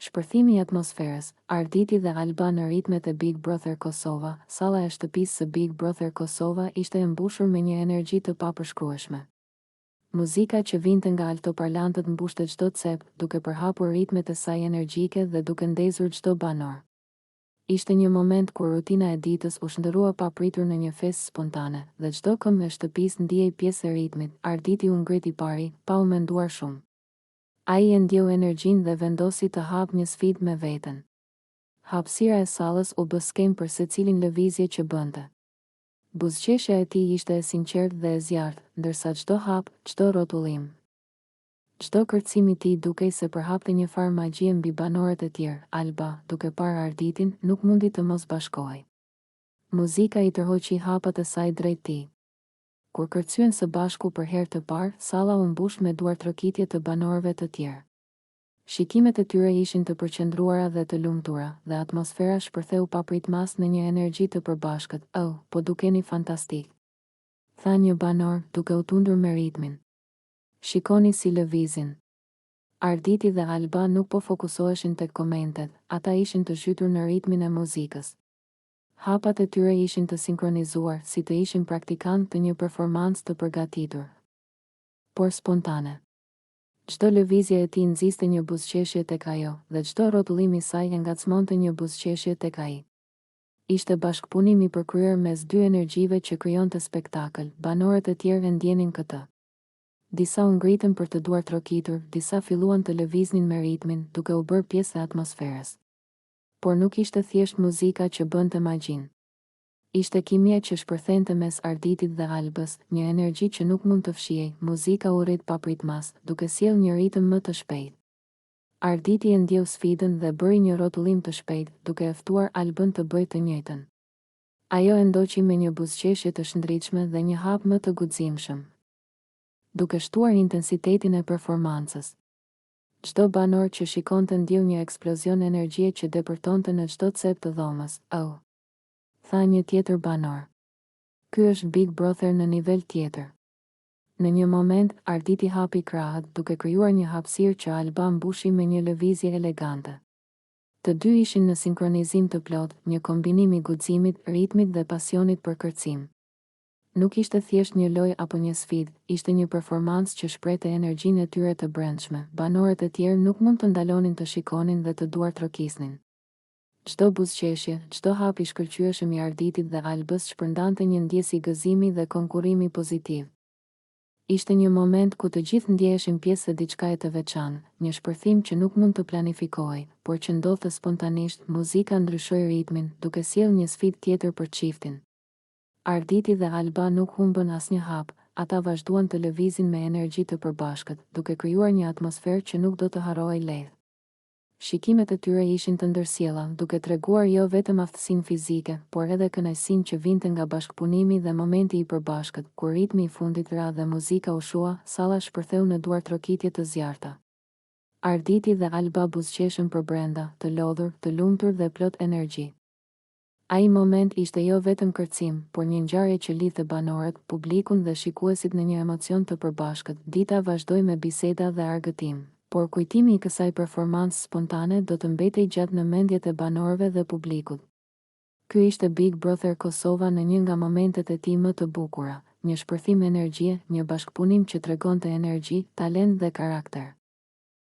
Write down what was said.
Shpërthimi i atmosferës, Arditi dhe Alba në ritmet e Big Brother Kosova. Salla e shtëpisë së Big Brother Kosova ishte e mbushur me një energji të papërshkrueshme. Muzika që vinte nga altoparlantët mbushte çdo cep, duke përhapur ritmet e saj energjike dhe duke ndezur çdo banor. Ishte një moment kur rutina e ditës u shndërrua papritur në një festë spontane, dhe çdo këmbë e shtëpisë ndiej pjesë e ritmit. Arditi u ngriti pari, pa u menduar shumë. Ai e ndjeu energjinë dhe vendosi të hap një sfidë me veten. Hapësira e sallës u bë skem për secilin lëvizje që bënte. Buzëqeshja e tij ishte e sinqertë dhe e zjarrt, ndërsa çdo hap, çdo rrotullim, çdo kërcim i tij dukej se përhapte një farë magjie mbi banorët e tjerë. Alba, duke parë Arditin, nuk mundi të mos bashkohej. Muzika i tërhoqi hapat e saj drejt tij. Kur kërcyen së bashku për herë të parë, salla u mbush me duartrokitje të banorëve të tjerë. Shikimet e tyre ishin të përqendruara dhe të lumtura, dhe atmosfera shpërtheu papritmas në një energji të përbashkët. "Oh, po dukeni fantastik", tha një banor, duke u tundur me ritmin. "Shikoni si lëvizin." Arditi dhe Alba nuk po fokusoheshin tek komentet, ata ishin të zhytur në ritmin e muzikës. Hapat e tyre ishin të sinkronizuar, si të ishin praktikantë të një performancë të përgatitur, por spontane. Çdo lëvizje e tij nxiste një buzëqeshje tek ajo, dhe çdo rrotullim i saj e ngacmonte një buzëqeshje tek ai. Ishte bashkëpunim i përkryer mes dy energjive që krijonte spektakël. Banorët e tjerë e ndjenin këtë. Disa u ngritën për të duartrokitur, disa filluan të lëviznin me ritmin, duke u bërë pjesë e atmosferës. Por nuk ishte thjesht muzika që bënte magjin. Ishte kimia që shpërthente mes Arditit dhe Albës, një energji që nuk mund të fshihej. Muzika u rrit papritmas, duke sjellë një ritëm më të shpejtë. Arditi e ndjeu sfidën dhe bëri një rrotullim të shpejtë, duke e ftuar Albën të bëjë të njëjtën. Ajo e ndoqi me një buzëqeshje të shndritshme dhe një hap më të guximshëm, duke shtuar intensitetin e performancës. Çdo banor që shikonte ndjeu një eksplozion energjie që depërtonte në çdo cep të dhomës. "Oh", tha një tjetër banor. "Ky është Big Brother në nivel tjetër." Në një moment, Arditi hapi krahët, duke krijuar një hapësirë që Alba mbushi me një lëvizje elegante. Të dy ishin në sinkronizim të plotë, një kombinim i guximit, ritmit dhe pasionit për kërcim. Nuk ishte thjesht një lojë apo një sfidë, ishte një performancë që shprehte energjinë e tyre të brendshme. Banorët e tjerë nuk mund të ndalonin të shikonin dhe të duartrokisnin. Çdo buzëqeshje, çdo hap i shkëlqyeshëm i Arditit dhe Albës shpërndante një ndjesë gëzimi dhe konkurrimi pozitiv. Ishte një moment ku të gjithë ndjeheshin pjesë e diçka të veçantë, një shpërthim që nuk mund të planifikohej, por që ndodhte spontanisht. Muzika ndryshoi ritmin, duke sjellë një sfidë tjetër për çiftin. Arditi dhe Alba nuk humbën asnjë hap, ata vazhduan të lëvizin me energji të përbashkët, duke krijuar një atmosferë që nuk do të harrohej lehtë. Shikimet e tyre ishin të ndërsjella, duke treguar jo vetëm aftësinë fizike, por edhe kënaqësinë që vinte nga bashkëpunimi dhe momenti i përbashkët. Kur ritmi i fundit ra dhe muzika u shua, salla shpërtheu në duartrokitje të zjarrta. Arditi dhe Alba buzëqeshën për brenda, të lodhur, të lumtur dhe plot energji. Ai moment ishte jo vetëm kërcim, por një ngjarje që lidhte banorët, publikun dhe shikuesit në një emocion të përbashkët. Dita vazhdoi me biseda dhe argëtim, por kujtimi i kësaj performancë spontane do të mbetej gjatë në mendjet e banorëve dhe publikut. Ky ishte Big Brother Kosova në një nga momentet e tij më të bukura, një shpërthim energjie, një bashkëpunim që tregonte energji, talent dhe karakter.